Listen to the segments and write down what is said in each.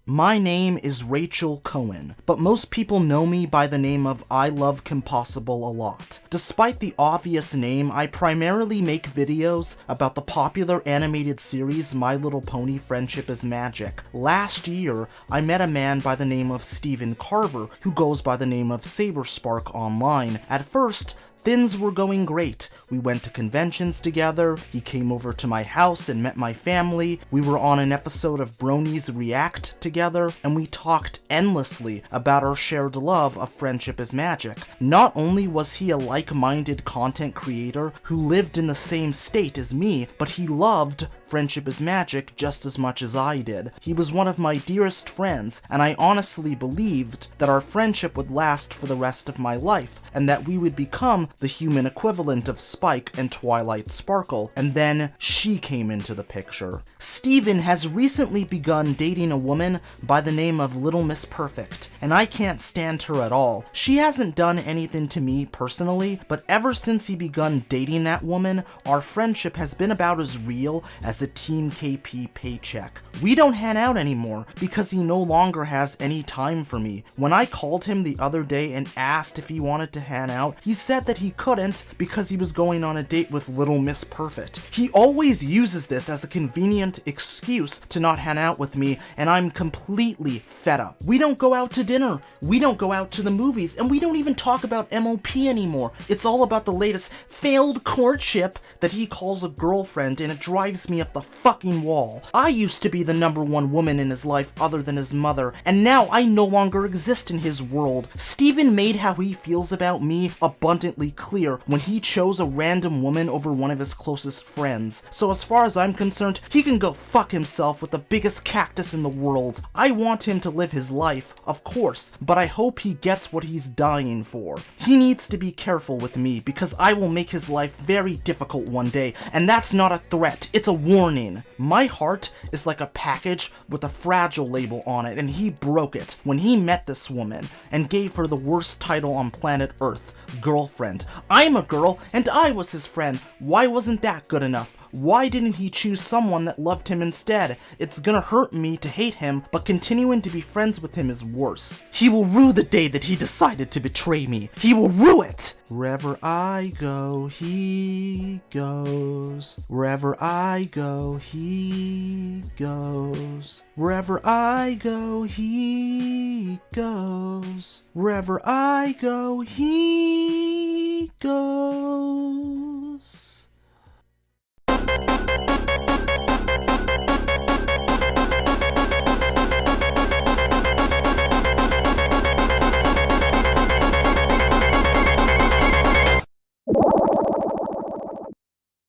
My name is Rachel Cohen, but most people know me by the name of ILoveKimPossibleAlot. Despite the obvious name, I primarily make videos about the popular animated series My Little Pony: Friendship is Magic. Last year, I met a man by the name of Stephen Carver, who goes by the name of Saberspark online. At first, things were going great. We went to conventions together, he came over to my house and met my family, we were on an episode of Bronies React together, and we talked endlessly about our shared love of Friendship is Magic. Not only was he a like-minded content creator who lived in the same state as me, but he loved Friendship is Magic just as much as I did. He was one of my dearest friends, and I honestly believed that our friendship would last for the rest of my life, and that we would become the human equivalent of Spike and Twilight Sparkle, and then she came into the picture. Steven has recently begun dating a woman by the name of Little Miss Perfect, and I can't stand her at all. She hasn't done anything to me personally, but ever since he begun dating that woman, our friendship has been about as real as a Team KP paycheck. We don't hang out anymore because he no longer has any time for me. When I called him the other day and asked if he wanted to hang out, he said that he couldn't because he was going on a date with Little Miss Perfect. He always uses this as a convenient excuse to not hang out with me, and I'm completely fed up. We don't go out to dinner, we don't go out to the movies, and we don't even talk about MOP anymore. It's all about the latest failed courtship that he calls a girlfriend, and it drives me up the fucking wall. I used to be the #1 woman in his life other than his mother, and now I no longer exist in his world. Steven made how he feels about me abundantly clear when he chose a random woman over one of his closest friends. So as far as I'm concerned, he can go fuck himself with the biggest cactus in the world. I want him to live his life, of course, but I hope he gets what he's dying for. He needs to be careful with me because I will make his life very difficult one day, and that's not a threat, it's a warning. My heart is like a package with a fragile label on it, and he broke it when he met this woman and gave her the worst title on planet Earth, girlfriend. I'm a girl, and I was his friend. Why wasn't that good enough? Why didn't he choose someone that loved him instead? It's gonna hurt me to hate him, but continuing to be friends with him is worse. He will rue the day that he decided to betray me. He will rue it! Wherever I go, he goes. Wherever I go, he goes. Wherever I go, he goes. Wherever I go, he goes.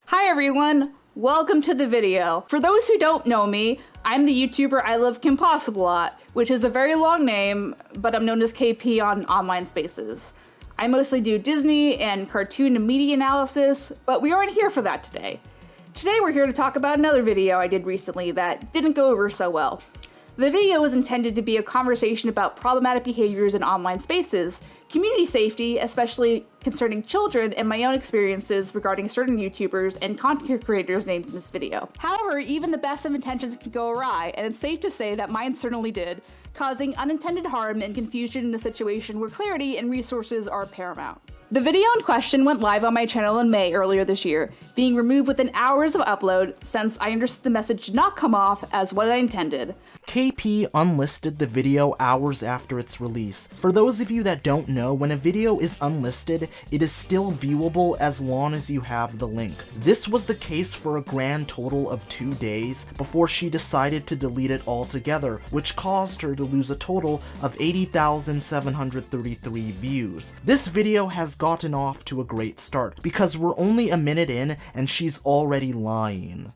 Hi everyone, welcome to the video. For those who don't know me, I'm the YouTuber ILoveKimPossibleAlot, which is a very long name, but I'm known as KP on online spaces. I mostly do Disney and cartoon and media analysis, but we aren't here for that today. Today we're here to talk about another video I did recently that didn't go over so well. The video was intended to be a conversation about problematic behaviors in online spaces, community safety, especially concerning children, and my own experiences regarding certain YouTubers and content creators named in this video. However, even the best of intentions can go awry, and it's safe to say that mine certainly did, causing unintended harm and confusion in a situation where clarity and resources are paramount. The video in question went live on my channel in May earlier this year, being removed within hours of upload since I understood the message did not come off as what I intended. KP unlisted the video hours after its release. For those of you that don't know, when a video is unlisted, it is still viewable as long as you have the link. This was the case for a grand total of 2 days before she decided to delete it altogether, which caused her to lose a total of 80,733 views. This video has gotten off to a great start because we're only a minute in and she's already lying.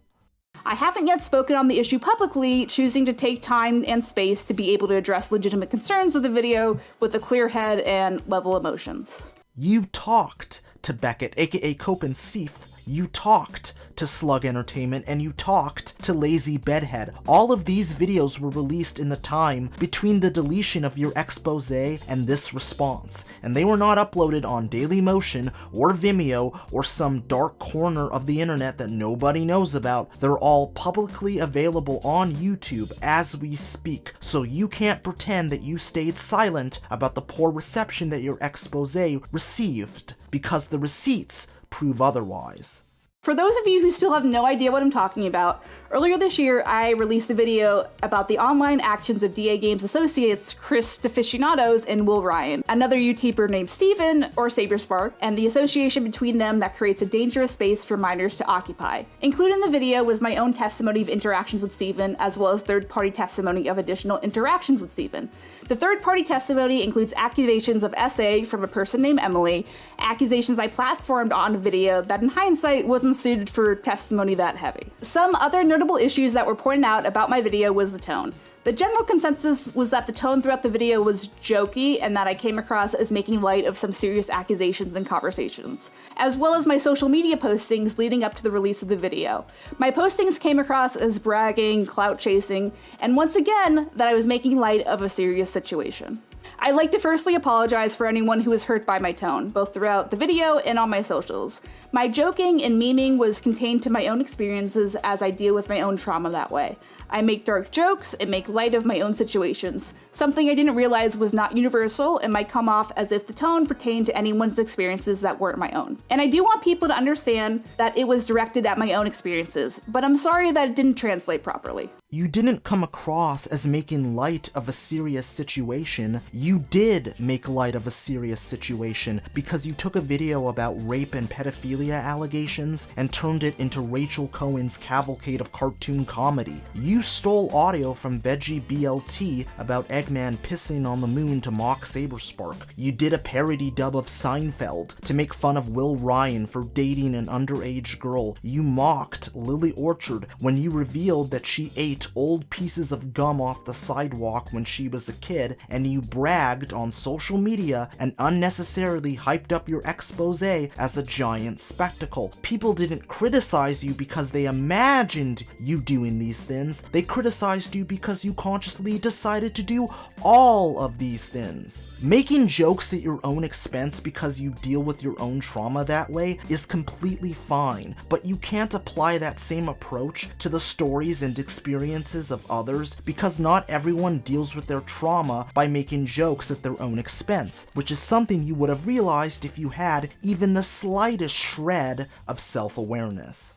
I haven't yet spoken on the issue publicly, choosing to take time and space to be able to address legitimate concerns of the video with a clear head and level emotions. You talked to Beckett, aka Cope and Seath, You talked to Slug Entertainment, and you talked to Lazy Bedhead. All of these videos were released in the time between the deletion of your expose and this response, and they were not uploaded on Dailymotion or Vimeo or some dark corner of the internet that nobody knows about. They're all publicly available on YouTube as we speak, so you can't pretend that you stayed silent about the poor reception that your expose received, because the receipts prove otherwise. For those of you who still have no idea what I'm talking about, earlier this year I released a video about the online actions of DA Games associates Chris Deficiados and Will Ryan, another YouTuber named Steven, or Saberspark, and the association between them that creates a dangerous space for minors to occupy. Included in the video was my own testimony of interactions with Steven, as well as third-party testimony of additional interactions with Steven. The third-party testimony includes accusations of SA from a person named Emily, accusations I platformed on a video that in hindsight wasn't suited for testimony that heavy. Some other notable issues that were pointed out about my video was the tone. The general consensus was that the tone throughout the video was jokey and that I came across as making light of some serious accusations and conversations, as well as my social media postings leading up to the release of the video. My postings came across as bragging, clout chasing, and once again, that I was making light of a serious situation. I'd like to firstly apologize for anyone who was hurt by my tone, both throughout the video and on my socials. My joking and memeing was contained to my own experiences as I deal with my own trauma that way. I make dark jokes and make light of my own situations, something I didn't realize was not universal and might come off as if the tone pertained to anyone's experiences that weren't my own. And I do want people to understand that it was directed at my own experiences, but I'm sorry that it didn't translate properly. You didn't come across as making light of a serious situation. You did make light of a serious situation because you took a video about rape and pedophilia allegations and turned it into Rachel Cohen's cavalcade of cartoon comedy. You stole audio from Veggie BLT about Eggman pissing on the moon to mock Saberspark. You did a parody dub of Seinfeld to make fun of Will Ryan for dating an underage girl. You mocked Lily Orchard when you revealed that she ate old pieces of gum off the sidewalk when she was a kid, and you bragged on social media and unnecessarily hyped up your expose as a giant spectacle. People didn't criticize you because they imagined you doing these things. They criticized you because you consciously decided to do all of these things. Making jokes at your own expense because you deal with your own trauma that way is completely fine, but you can't apply that same approach to the stories and experiences of others, because not everyone deals with their trauma by making jokes at their own expense, which is something you would have realized if you had even the slightest shred of self-awareness.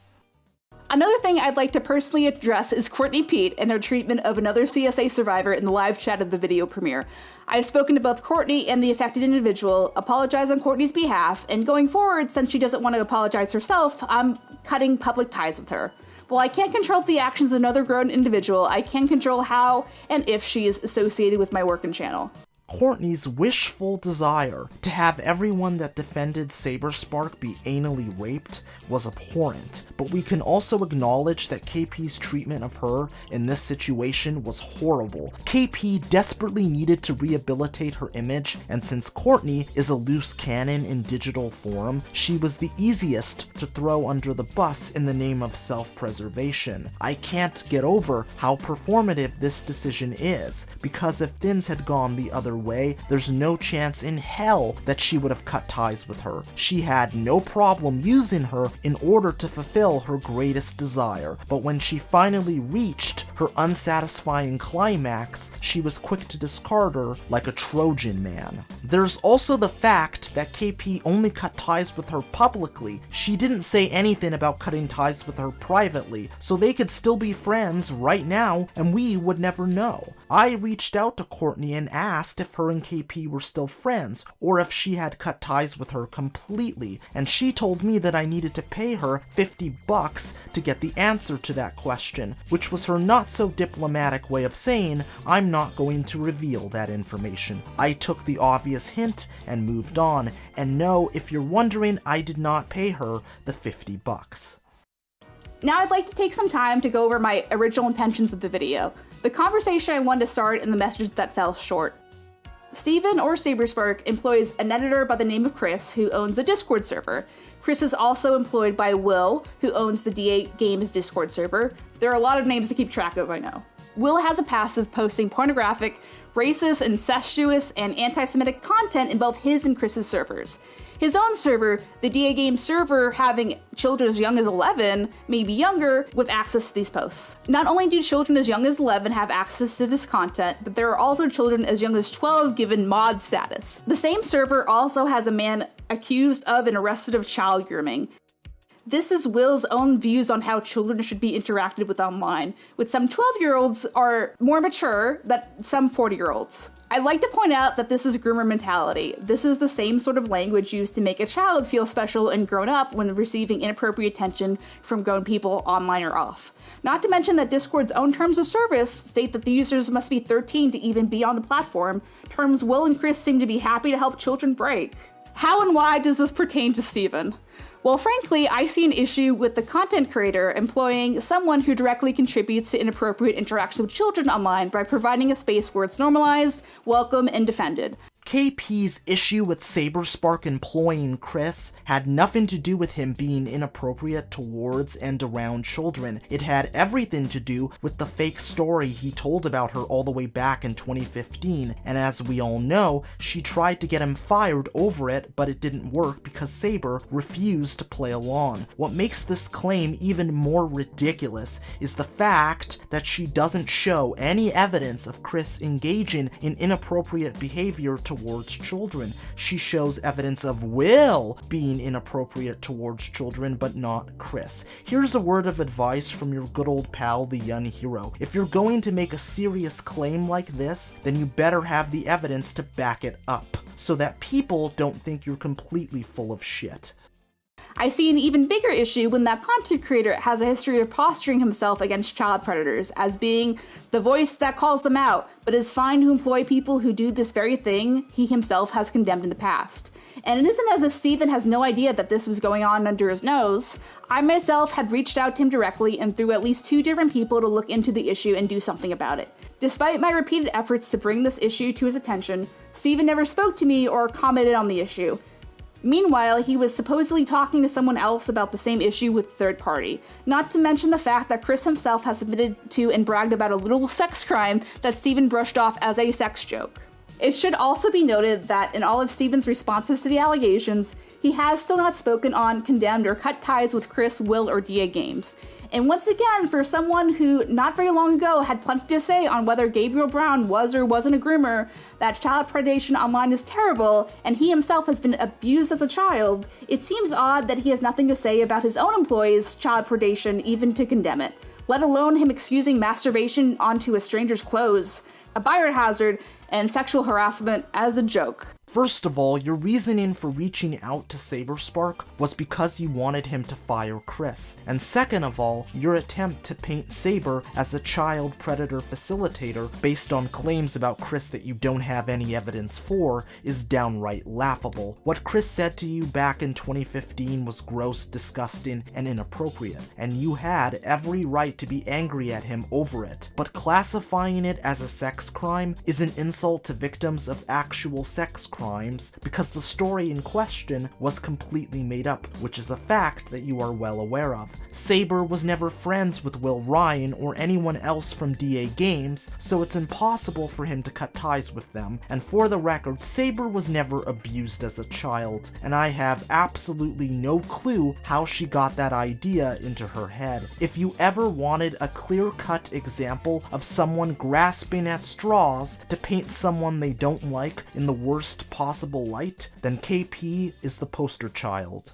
Another thing I'd like to personally address is Courtney Pete and her treatment of another CSA survivor in the live chat of the video premiere. I've spoken to both Courtney and the affected individual, apologize on Courtney's behalf, and going forward, since she doesn't want to apologize herself, I'm cutting public ties with her. While I can't control the actions of another grown individual, I can control how and if she is associated with my work and channel. Courtney's wishful desire to have everyone that defended Saberspark be anally raped was abhorrent, but we can also acknowledge that KP's treatment of her in this situation was horrible. KP desperately needed to rehabilitate her image, and since Courtney is a loose cannon in digital form, she was the easiest to throw under the bus in the name of self-preservation. I can't get over how performative this decision is, because if things had gone the other way, there's no chance in hell that she would have cut ties with her. She had no problem using her in order to fulfill her greatest desire, but when she finally reached her unsatisfying climax, she was quick to discard her like a Trojan man. There's also the fact that KP only cut ties with her publicly. She didn't say anything about cutting ties with her privately, so they could still be friends right now and we would never know. I reached out to Courtney and asked if her and KP were still friends, or if she had cut ties with her completely, and she told me that I needed to pay her $50 to get the answer to that question, which was her not so diplomatic way of saying, I'm not going to reveal that information. I took the obvious hint and moved on, and no, if you're wondering, I did not pay her the $50. Now I'd like to take some time to go over my original intentions of the video, the conversation I wanted to start and the message that fell short. Steven, or Saberspark, employs an editor by the name of Chris, who owns a Discord server. Chris is also employed by Will, who owns the DA Games Discord server. There are a lot of names to keep track of, I know. Will has a passive posting pornographic, racist, incestuous, and anti-Semitic content in both his and Chris's servers. His own server, the DA Games server, having children as young as 11, maybe younger, with access to these posts. Not only do children as young as 11 have access to this content, but there are also children as young as 12 given mod status. The same server also has a man accused of and arrested of child grooming. This is Will's own views on how children should be interacted with online, with some 12-year-olds are more mature than some 40-year-olds. I'd like to point out that this is groomer mentality. This is the same sort of language used to make a child feel special and grown up when receiving inappropriate attention from grown people online or off. Not to mention that Discord's own terms of service state that the users must be 13 to even be on the platform, terms Will and Chris seem to be happy to help children break. How and why does this pertain to Steven? Well, frankly, I see an issue with the content creator employing someone who directly contributes to inappropriate interactions with children online by providing a space where it's normalized, welcome, and defended. KP's issue with Saberspark employing Chris had nothing to do with him being inappropriate towards and around children. It had everything to do with the fake story he told about her all the way back in 2015, and as we all know, she tried to get him fired over it, but it didn't work because Saber refused to play along. What makes this claim even more ridiculous is the fact that she doesn't show any evidence of Chris engaging in inappropriate behavior towards children. She shows evidence of Will being inappropriate towards children, but not Chris. Here's a word of advice from your good old pal, the young hero. If you're going to make a serious claim like this, then you better have the evidence to back it up, so that people don't think you're completely full of shit. I see an even bigger issue when that content creator has a history of posturing himself against child predators as being the voice that calls them out, but is fine to employ people who do this very thing he himself has condemned in the past. And it isn't as if Steven has no idea that this was going on under his nose. I myself had reached out to him directly and through at least 2 different people to look into the issue and do something about it. Despite my repeated efforts to bring this issue to his attention, Steven never spoke to me or commented on the issue. Meanwhile, he was supposedly talking to someone else about the same issue with a third party. Not to mention the fact that Chris himself has admitted to and bragged about a little sex crime that Steven brushed off as a sex joke. It should also be noted that in all of Steven's responses to the allegations, he has still not spoken on, condemned, or cut ties with Chris, Will, or DA Games. And once again, for someone who not very long ago had plenty to say on whether Gabriel Brown was or wasn't a groomer, that child predation online is terrible, and he himself has been abused as a child, it seems odd that he has nothing to say about his own employees' child predation even to condemn it, let alone him excusing masturbation onto a stranger's clothes, a biohazard, and sexual harassment as a joke. First of all, your reasoning for reaching out to Saberspark was because you wanted him to fire Chris. And second of all, your attempt to paint Saber as a child predator facilitator based on claims about Chris that you don't have any evidence for is downright laughable. What Chris said to you back in 2015 was gross, disgusting, and inappropriate, and you had every right to be angry at him over it. But classifying it as a sex crime is an insult to victims of actual sex crimes because the story in question was completely made up, which is a fact that you are well aware of. Saber was never friends with Will Ryan or anyone else from DA Games, so it's impossible for him to cut ties with them, and for the record, Saber was never abused as a child, and I have absolutely no clue how she got that idea into her head. If you ever wanted a clear-cut example of someone grasping at straws to paint someone they don't like in the worst possible light, then KP is the poster child.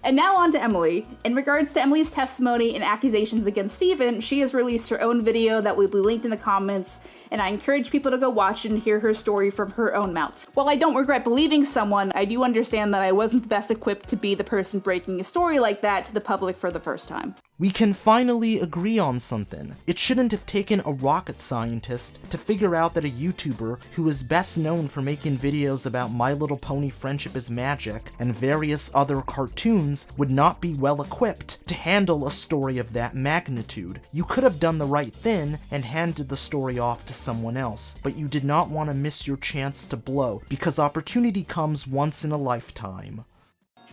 And now on to Emily. In regards to Emily's testimony and accusations against Steven, she has released her own video that will be linked in the comments, and I encourage people to go watch it and hear her story from her own mouth. While I don't regret believing someone, I do understand that I wasn't the best equipped to be the person breaking a story like that to the public for the first time. We can finally agree on something. It shouldn't have taken a rocket scientist to figure out that a YouTuber who is best known for making videos about My Little Pony Friendship is Magic and various other cartoons would not be well equipped to handle a story of that magnitude. You could have done the right thing and handed the story off to someone else, but you did not want to miss your chance to blow because opportunity comes once in a lifetime.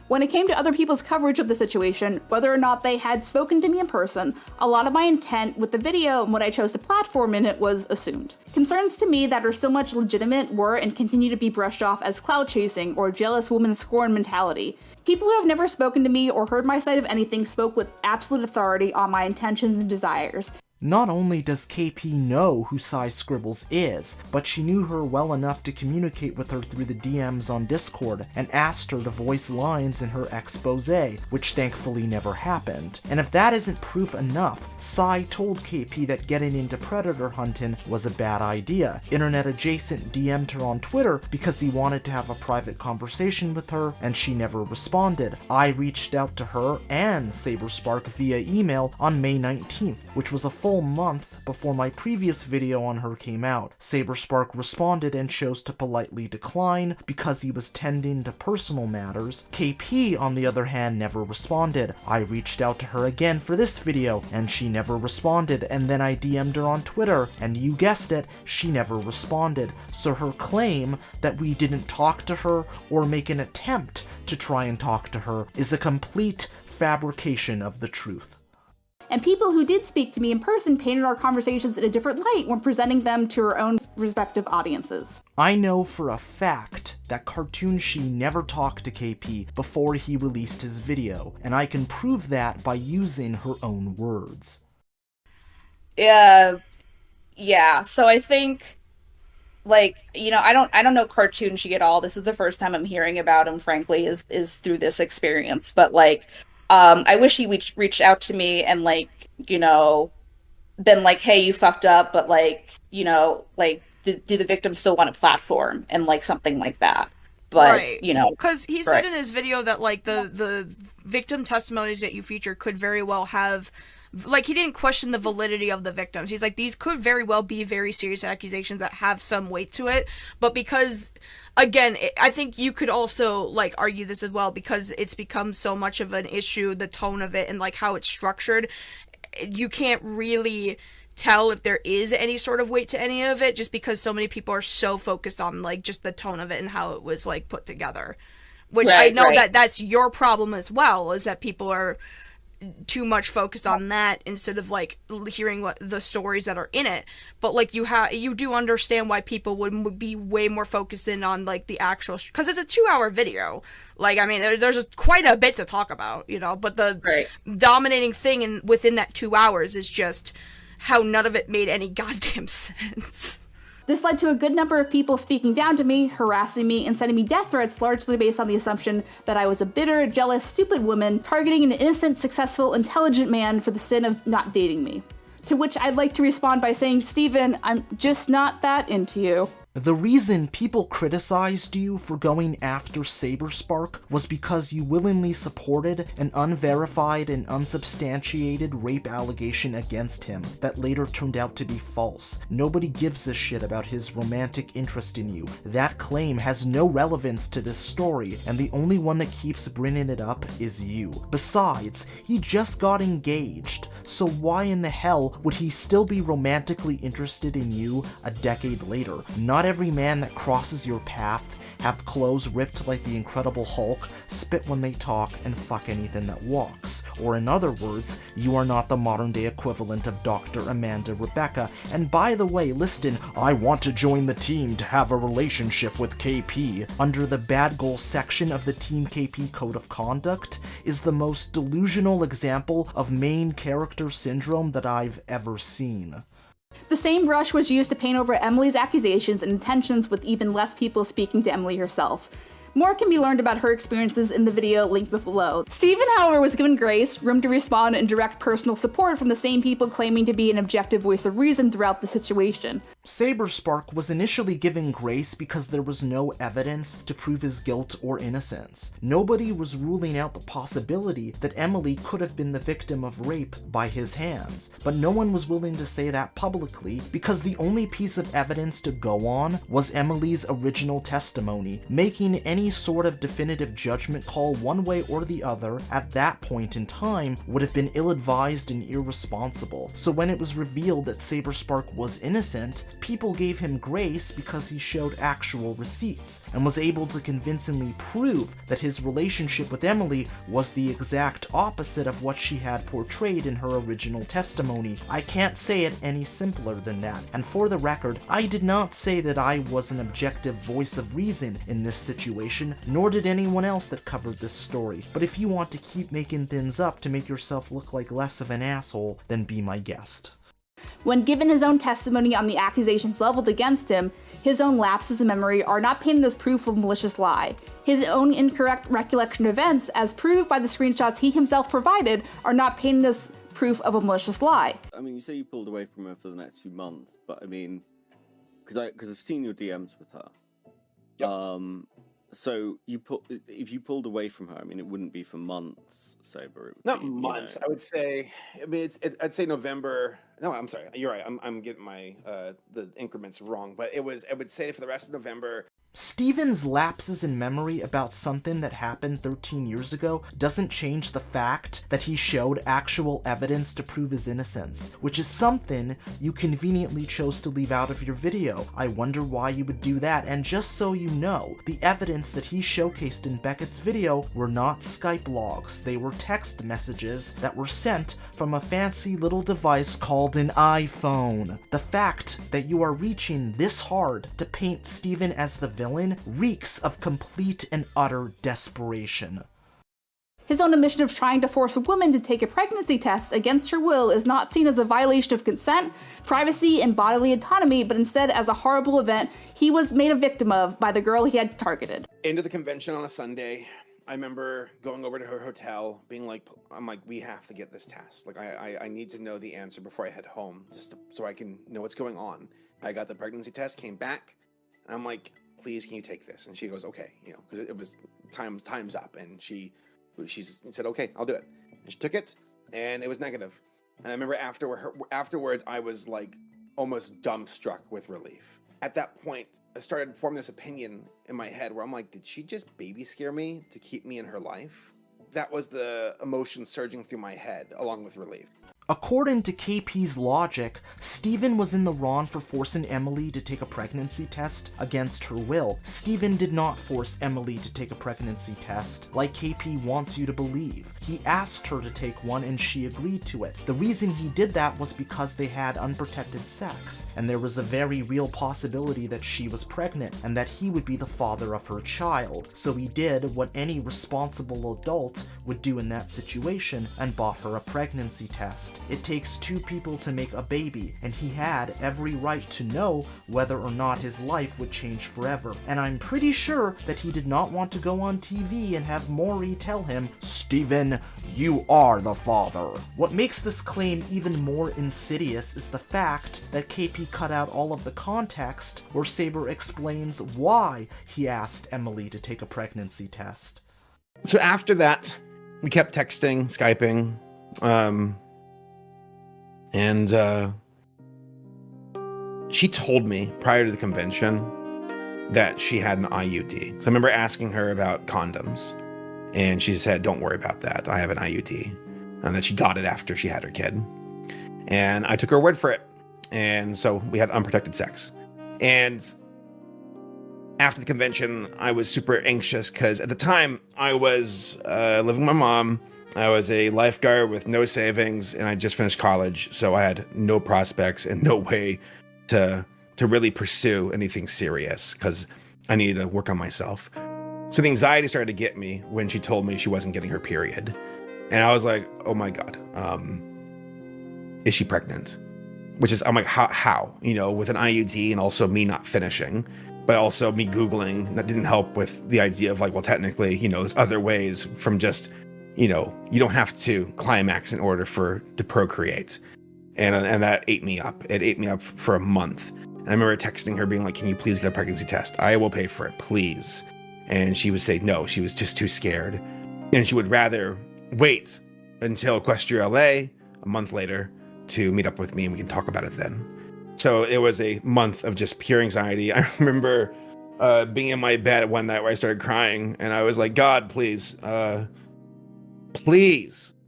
When it came to other people's coverage of the situation, whether or not they had spoken to me in person, a lot of my intent with the video and what I chose to platform in it was assumed. Concerns to me that are still much legitimate were and continue to be brushed off as clout chasing or jealous woman scorn mentality. People who have never spoken to me or heard my side of anything spoke with absolute authority on my intentions and desires. Not only does KP know who Cy Scribbles is, but she knew her well enough to communicate with her through the DMs on Discord and asked her to voice lines in her expose, which thankfully never happened. And if that isn't proof enough, Cy told KP that getting into predator hunting was a bad idea. Internet Adjacent DM'd her on Twitter because he wanted to have a private conversation with her, and she never responded. I reached out to her and Saberspark via email on May 19th, which was a full month before my previous video on her came out. Saberspark responded and chose to politely decline because he was tending to personal matters. KP, on the other hand, never responded. I reached out to her again for this video, and she never responded, and then I DM'd her on Twitter, and you guessed it, she never responded. So her claim that we didn't talk to her or make an attempt to try and talk to her is a complete fabrication of the truth. And people who did speak to me in person painted our conversations in a different light when presenting them to our own respective audiences. I know for a fact that Cartoon She never talked to KP before he released his video, and I can prove that by using her own words. Yeah, so I think, like, you know, I don't know Cartoon She at all. This is the first time I'm hearing about him, frankly, is through this experience, but, like, I wish he reached out to me and, like, you know, been like, hey, you fucked up, but, like, you know, like, do the victims still want a platform and, like, something like that. But, right. You know. Because he said in his video that, like, the victim testimonies that you feature could very well have, like, he didn't question the validity of the victims. He's like, these could very well be very serious accusations that have some weight to it, but because, again, I think you could also, like, argue this as well, because it's become so much of an issue, the tone of it, and, like, how it's structured, you can't really tell if there is any sort of weight to any of it, just because so many people are so focused on, like, just the tone of it and how it was, like, put together. Which I know that that's your problem as well, is that people are too much focused on that instead of, like, hearing what the stories that are in it. But, like, you do understand why people would be way more focused in on, like, the actual, because it's a 2-hour video. Like, I mean, there's quite a bit to talk about, you know, but the dominating thing within that 2 hours is just how none of it made any goddamn sense. This led to a good number of people speaking down to me, harassing me, and sending me death threats largely based on the assumption that I was a bitter, jealous, stupid woman targeting an innocent, successful, intelligent man for the sin of not dating me. To which I'd like to respond by saying, Steven, I'm just not that into you. The reason people criticized you for going after Saberspark was because you willingly supported an unverified and unsubstantiated rape allegation against him that later turned out to be false. Nobody gives a shit about his romantic interest in you. That claim has no relevance to this story, and the only one that keeps bringing it up is you. Besides, he just got engaged, so why in the hell would he still be romantically interested in you a decade later? Not every man that crosses your path have clothes ripped like the Incredible Hulk, spit when they talk, and fuck anything that walks. Or in other words, you are not the modern-day equivalent of Dr. Amanda Rebecca. And by the way, listen, I want to join the team to have a relationship with KP. Under the bad goal section of the Team KP Code of Conduct is the most delusional example of main character syndrome that I've ever seen. The same brush was used to paint over Emily's accusations and intentions, with even less people speaking to Emily herself. More can be learned about her experiences in the video linked below. Steven, however, was given grace, room to respond, and direct personal support from the same people claiming to be an objective voice of reason throughout the situation. Saberspark was initially given grace because there was no evidence to prove his guilt or innocence. Nobody was ruling out the possibility that Emily could have been the victim of rape by his hands, but no one was willing to say that publicly because the only piece of evidence to go on was Emily's original testimony. Making any sort of definitive judgment call one way or the other at that point in time would have been ill-advised and irresponsible. So when it was revealed that Saberspark was innocent, people gave him grace because he showed actual receipts and was able to convincingly prove that his relationship with Emily was the exact opposite of what she had portrayed in her original testimony. I can't say it any simpler than that. And for the record, I did not say that I was an objective voice of reason in this situation, nor did anyone else that covered this story. But if you want to keep making things up to make yourself look like less of an asshole, then be my guest. When given his own testimony on the accusations leveled against him, his own lapses in memory are not painted as proof of malicious lie. His own incorrect recollection of events, as proved by the screenshots he himself provided, are not painted as proof of a malicious lie. I mean, you say you pulled away from her for the next 2 months, but I mean, because I've seen your DMs with her. Yep. So if you pulled away from her, I mean, it wouldn't be for months, Saber. Not months, I would say. I mean, I'd say November. No, I'm sorry. You're right. I'm getting my the increments wrong, but I would say for the rest of November. Steven's lapses in memory about something that happened 13 years ago doesn't change the fact that he showed actual evidence to prove his innocence, which is something you conveniently chose to leave out of your video. I wonder why you would do that, and just so you know, the evidence that he showcased in Beckett's video were not Skype logs, they were text messages that were sent from a fancy little device called an iPhone. The fact that you are reaching this hard to paint Steven as the villain reeks of complete and utter desperation. His own admission of trying to force a woman to take a pregnancy test against her will is not seen as a violation of consent, privacy, and bodily autonomy, but instead as a horrible event he was made a victim of by the girl he had targeted. Into the convention on a Sunday, I remember going over to her hotel, being like, we have to get this test. Like, I need to know the answer before I head home, so I can know what's going on. I got the pregnancy test, came back, and I'm like, please, can you take this? And she goes, okay, because it was time's up, and she said, okay, I'll do it. And she took it, and it was negative. And I remember afterwards, I was like almost dumbstruck with relief. At that point, I started forming this opinion in my head where I'm like, did she just baby scare me to keep me in her life? That was the emotion surging through my head, along with relief. According to KP's logic, Steven was in the wrong for forcing Emily to take a pregnancy test against her will. Steven did not force Emily to take a pregnancy test, like KP wants you to believe. He asked her to take one and she agreed to it. The reason he did that was because they had unprotected sex, and there was a very real possibility that she was pregnant and that he would be the father of her child. So he did what any responsible adult would do in that situation and bought her a pregnancy test. It takes two people to make a baby, and he had every right to know whether or not his life would change forever. And I'm pretty sure that he did not want to go on TV and have Maury tell him, "Steven, you are the father." What makes this claim even more insidious is the fact that KP cut out all of the context where Saber explains why he asked Emily to take a pregnancy test. So after that, we kept texting, Skyping, and she told me prior to the convention that she had an IUD. So I remember asking her about condoms, and she said, don't worry about that, I have an IUD. And that she got it after she had her kid. And I took her word for it. And so we had unprotected sex. And after the convention, I was super anxious because at the time I was living with my mom. I was a lifeguard with no savings, and I just finished college, so I had no prospects and no way to really pursue anything serious because I needed to work on myself. So the anxiety started to get me when she told me she wasn't getting her period. And I was like, oh my God, is she pregnant? I'm like, how? With an IUD and also me not finishing, but also me Googling, that didn't help with the idea of like, well, technically, there's other ways from just, you don't have to climax in order to procreate. And that ate me up. It ate me up for a month. And I remember texting her being like, can you please get a pregnancy test? I will pay for it, please. And she would say no, she was just too scared. And she would rather wait until Equestria LA a month later to meet up with me and we can talk about it then. So it was a month of just pure anxiety. I remember being in my bed one night where I started crying and I was like, God, please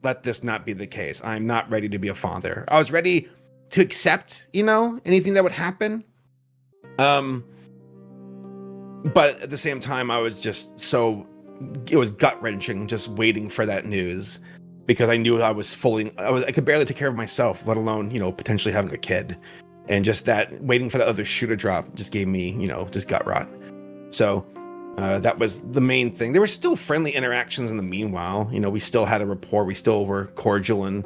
let this not be the case. I'm not ready to be a father. I was ready to accept, anything that would happen. But at the same time, I was just it was gut-wrenching just waiting for that news because I knew I could barely take care of myself, let alone, potentially having a kid. And just that waiting for the other shoe to drop just gave me, just gut rot. So that was the main thing. There were still friendly interactions in the meanwhile. We still had a rapport. We still were cordial and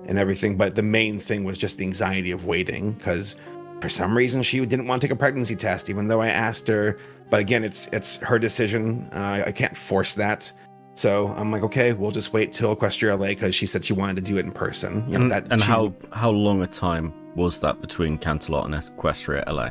everything. But the main thing was just the anxiety of waiting because for some reason she didn't want to take a pregnancy test, even though I asked her. But again, it's her decision. I can't force that. So I'm like, okay, we'll just wait till Equestria LA because she said she wanted to do it in person. How long a time was that between Canterlot and Equestria LA?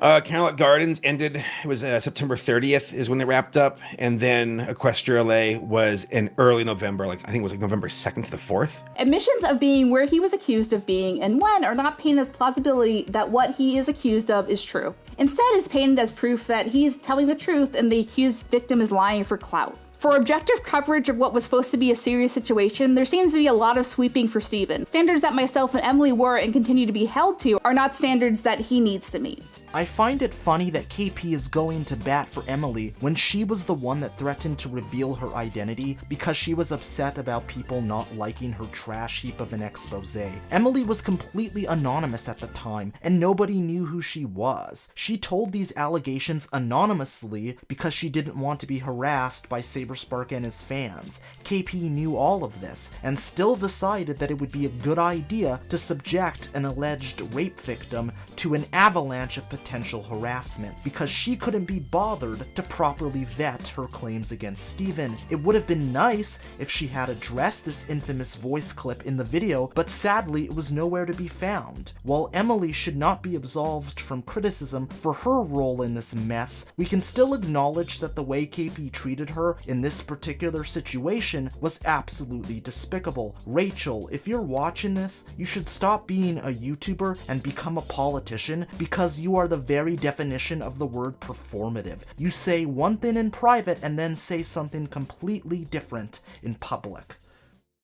Canterlot Gardens ended, it was September 30th is when it wrapped up. And then Equestria LA was in early November, I think it was November 2nd to the 4th. Admissions of being where he was accused of being and when are not painted as plausibility that what he is accused of is true. Instead, is painted as proof that he's telling the truth and the accused victim is lying for clout. For objective coverage of what was supposed to be a serious situation, there seems to be a lot of sweeping for Steven. Standards that myself and Emily were and continue to be held to are not standards that he needs to meet. I find it funny that KP is going to bat for Emily when she was the one that threatened to reveal her identity because she was upset about people not liking her trash heap of an expose. Emily was completely anonymous at the time, and nobody knew who she was. She told these allegations anonymously because she didn't want to be harassed by Saberspark and his fans. KP knew all of this, and still decided that it would be a good idea to subject an alleged rape victim to an avalanche of potential harassment because she couldn't be bothered to properly vet her claims against Steven. It would have been nice if she had addressed this infamous voice clip in the video, but sadly it was nowhere to be found. While Emily should not be absolved from criticism for her role in this mess, we can still acknowledge that the way KP treated her in this particular situation was absolutely despicable. Rachel, if you're watching this, you should stop being a YouTuber and become a politician because you are the very definition of the word performative. You say one thing in private and then say something completely different in public.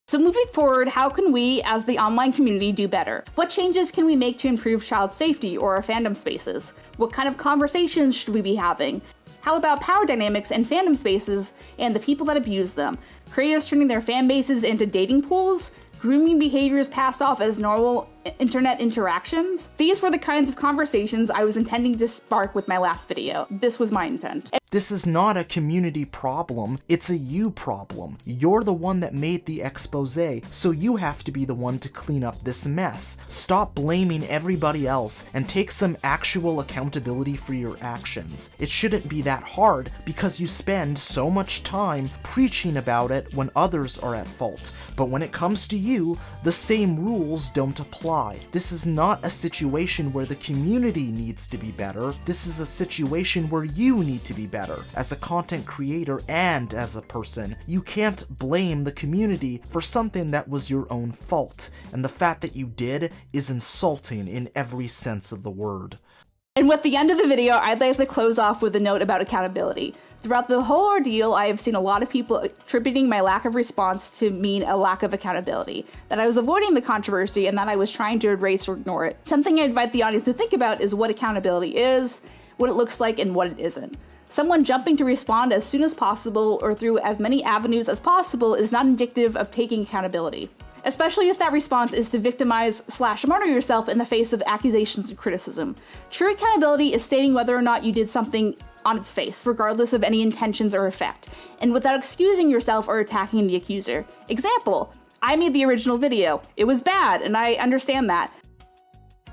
So moving forward, how can we, as the online community, do better? What changes can we make to improve child safety or our fandom spaces? What kind of conversations should we be having? How about power dynamics in fandom spaces and the people that abuse them? Creators turning their fan bases into dating pools? Grooming behaviors passed off as normal internet interactions? These were the kinds of conversations I was intending to spark with my last video. This was my intent. This is not a community problem, it's a you problem. You're the one that made the expose, so you have to be the one to clean up this mess. Stop blaming everybody else and take some actual accountability for your actions. It shouldn't be that hard because you spend so much time preaching about it when others are at fault. But when it comes to you, the same rules don't apply. This is not a situation where the community needs to be better. This is a situation where you need to be better. As a content creator and as a person, you can't blame the community for something that was your own fault, and the fact that you did is insulting in every sense of the word. And with the end of the video, I'd like to close off with a note about accountability. Throughout the whole ordeal, I have seen a lot of people attributing my lack of response to mean a lack of accountability, that I was avoiding the controversy and that I was trying to erase or ignore it. Something I invite the audience to think about is what accountability is, what it looks like, and what it isn't. Someone jumping to respond as soon as possible or through as many avenues as possible is not indicative of taking accountability, especially if that response is to victimize/murder yourself in the face of accusations and criticism. True accountability is stating whether or not you did something on its face, regardless of any intentions or effect, and without excusing yourself or attacking the accuser. Example, I made the original video. It was bad, and I understand that.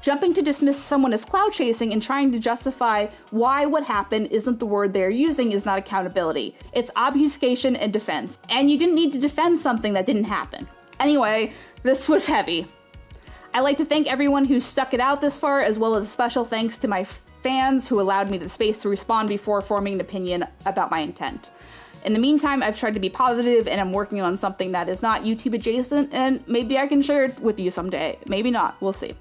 Jumping to dismiss someone as clout chasing and trying to justify why what happened isn't the word they're using is not accountability. It's obfuscation and defense. And you didn't need to defend something that didn't happen. Anyway, this was heavy. I'd like to thank everyone who stuck it out this far, as well as a special thanks to my fans who allowed me the space to respond before forming an opinion about my intent. In the meantime, I've tried to be positive, and I'm working on something that is not YouTube adjacent, and maybe I can share it with you someday. Maybe not, we'll see.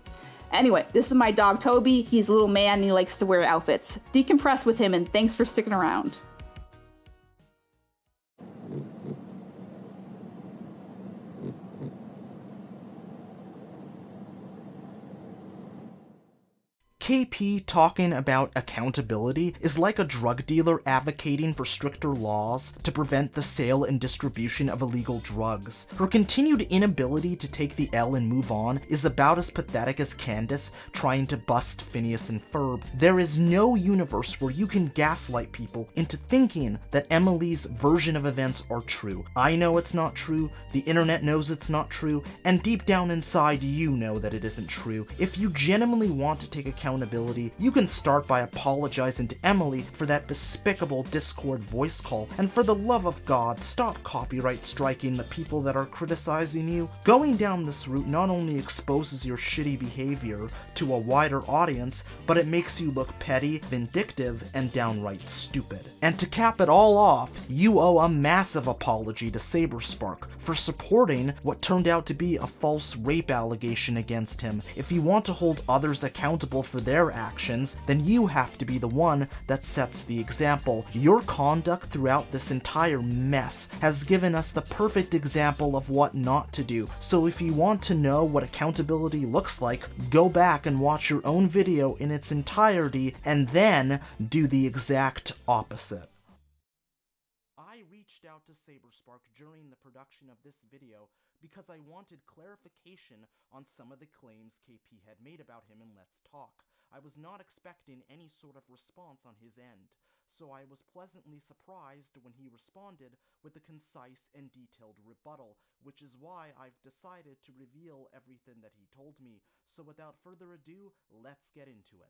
Anyway, this is my dog Toby. He's a little man and he likes to wear outfits. Decompress with him, and thanks for sticking around. KP talking about accountability is like a drug dealer advocating for stricter laws to prevent the sale and distribution of illegal drugs. Her continued inability to take the L and move on is about as pathetic as Candace trying to bust Phineas and Ferb. There is no universe where you can gaslight people into thinking that Emily's version of events are true. I know it's not true, the internet knows it's not true, and deep down inside you know that it isn't true. If you genuinely want to take accountability, you can start by apologizing to Emily for that despicable Discord voice call, and for the love of God, stop copyright striking the people that are criticizing you. Going down this route not only exposes your shitty behavior to a wider audience, but it makes you look petty, vindictive, and downright stupid. And to cap it all off, you owe a massive apology to Saberspark for supporting what turned out to be a false rape allegation against him. If you want to hold others accountable for their actions, then you have to be the one that sets the example. Your conduct throughout this entire mess has given us the perfect example of what not to do. So if you want to know what accountability looks like, go back and watch your own video in its entirety and then do the exact opposite. I reached out to Saberspark during the production of this video because I wanted clarification on some of the claims KP had made about him in Let's Talk. I was not expecting any sort of response on his end, so I was pleasantly surprised when he responded with a concise and detailed rebuttal, which is why I've decided to reveal everything that he told me. So without further ado, let's get into it.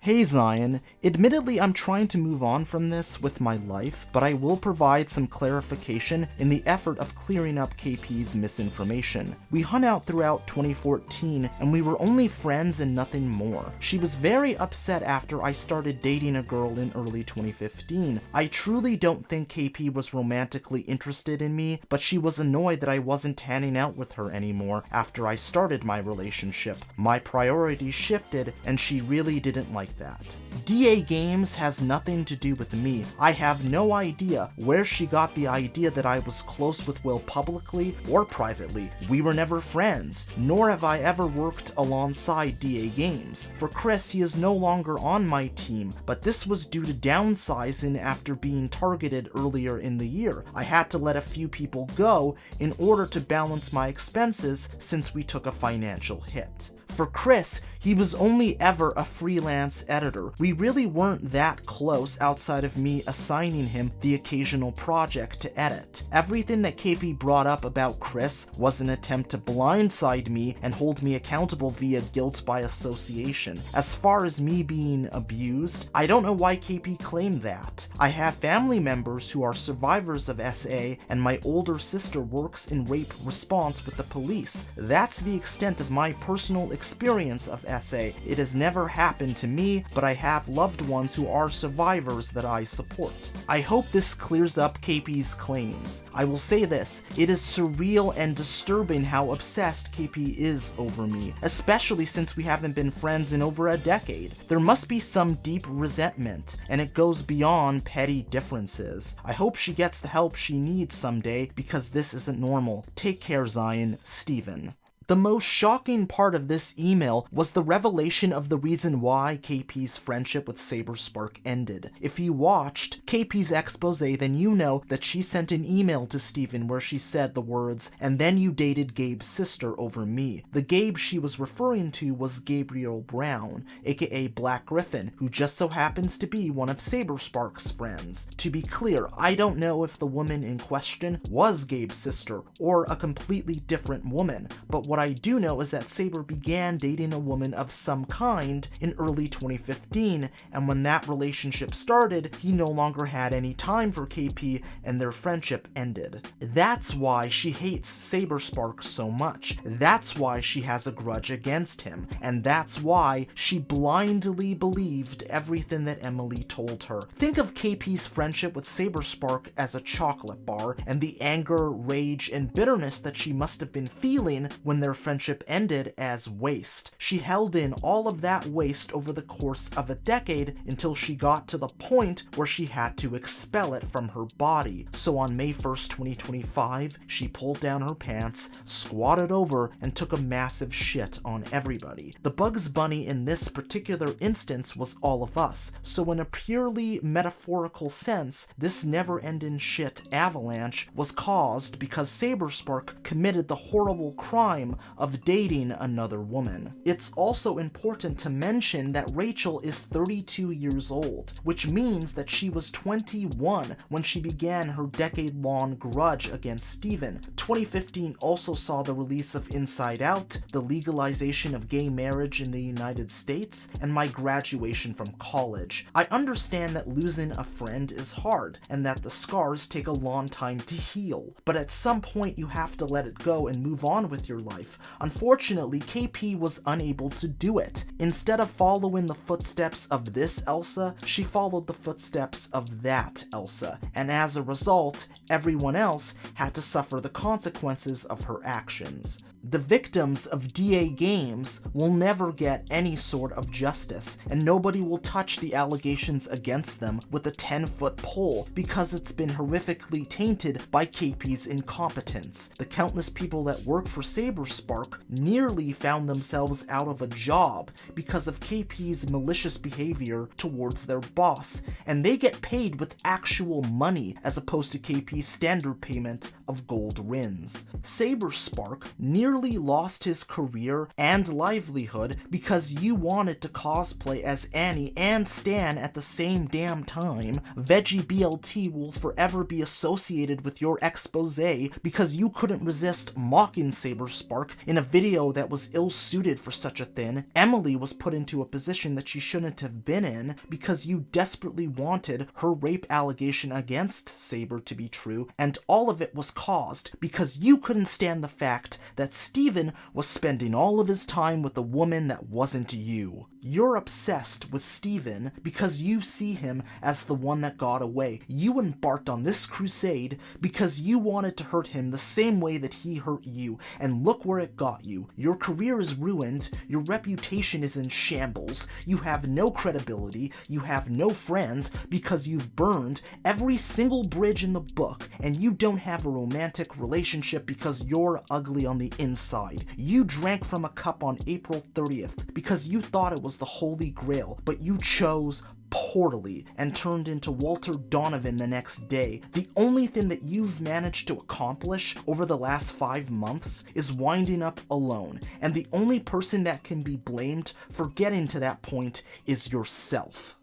Hey Zion, admittedly I'm trying to move on from this with my life, but I will provide some clarification in the effort of clearing up KP's misinformation. We hung out throughout 2014 and we were only friends and nothing more. She was very upset after I started dating a girl in early 2015. I truly don't think KP was romantically interested in me, but she was annoyed that I wasn't hanging out with her anymore after I started my relationship. My priorities shifted and she really didn't like that. DA Games has nothing to do with me. I have no idea where she got the idea that I was close with Will publicly or privately. We were never friends, nor have I ever worked alongside DA Games. For Chris, he is no longer on my team, but this was due to downsizing after being targeted earlier in the year. I had to let a few people go in order to balance my expenses since we took a financial hit. For Chris, he was only ever a freelance editor. We really weren't that close outside of me assigning him the occasional project to edit. Everything that KP brought up about Chris was an attempt to blindside me and hold me accountable via guilt by association. As far as me being abused, I don't know why KP claimed that. I have family members who are survivors of SA, and my older sister works in rape response with the police. That's the extent of my personal experience of SA. It has never happened to me, but I have loved ones who are survivors that I support. I hope this clears up KP's claims. I will say this, it is surreal and disturbing how obsessed KP is over me, especially since we haven't been friends in over a decade. There must be some deep resentment, and it goes beyond petty differences. I hope she gets the help she needs someday, because this isn't normal. Take care, Zion. Steven. The most shocking part of this email was the revelation of the reason why KP's friendship with Saberspark ended. If you watched KP's expose, then you know that she sent an email to Steven where she said the words, "And then you dated Gabe's sister over me." The Gabe she was referring to was Gabriel Brown, aka Black Griffin, who just so happens to be one of Saberspark's friends. To be clear, I don't know if the woman in question was Gabe's sister or a completely different woman, but what What I do know is that Saber began dating a woman of some kind in early 2015, and when that relationship started, he no longer had any time for KP and their friendship ended. That's why she hates Saberspark so much. That's why she has a grudge against him, and that's why she blindly believed everything that Emily told her. Think of KP's friendship with Saberspark as a chocolate bar, and the anger, rage, and bitterness that she must have been feeling when their friendship ended as waste. She held in all of that waste over the course of a decade until she got to the point where she had to expel it from her body. So on May 1st, 2025, she pulled down her pants, squatted over, and took a massive shit on everybody. The Bugs Bunny in this particular instance was all of us, so in a purely metaphorical sense, this never-ending shit avalanche was caused because Saberspark committed the horrible crime of dating another woman. It's also important to mention that Rachel is 32 years old, which means that she was 21 when she began her decade-long grudge against Steven. 2015 also saw the release of Inside Out, the legalization of gay marriage in the United States, and my graduation from college. I understand that losing a friend is hard, and that the scars take a long time to heal, but at some point you have to let it go and move on with your life. Unfortunately, KP was unable to do it. Instead of following the footsteps of this Elsa, she followed the footsteps of that Elsa, and as a result, everyone else had to suffer the consequences of her actions. The victims of DA Games will never get any sort of justice, and nobody will touch the allegations against them with a 10-foot pole because it's been horrifically tainted by KP's incompetence. The countless people that work for Saberspark nearly found themselves out of a job because of KP's malicious behavior towards their boss, and they get paid with actual money as opposed to KP's standard payment of gold rins. Saberspark nearly lost his career and livelihood because you wanted to cosplay as Annie and Stan at the same damn time. Veggie BLT will forever be associated with your expose because you couldn't resist mocking Saberspark in a video that was ill-suited for such a thing. Emily was put into a position that she shouldn't have been in because you desperately wanted her rape allegation against Saber to be true, and all of it was caused because you couldn't stand the fact that Steven was spending all of his time with a woman that wasn't you. You're obsessed with Steven because you see him as the one that got away. You embarked on this crusade because you wanted to hurt him the same way that he hurt you, and look where it got you. Your career is ruined, your reputation is in shambles, you have no credibility, you have no friends because you've burned every single bridge in the book, and you don't have a romantic relationship because you're ugly on the inside. You drank from a cup on April 30th because you thought it was the Holy Grail, but you chose poorly and turned into Walter Donovan the next day. The only thing that you've managed to accomplish over the last 5 months is winding up alone, and the only person that can be blamed for getting to that point is yourself.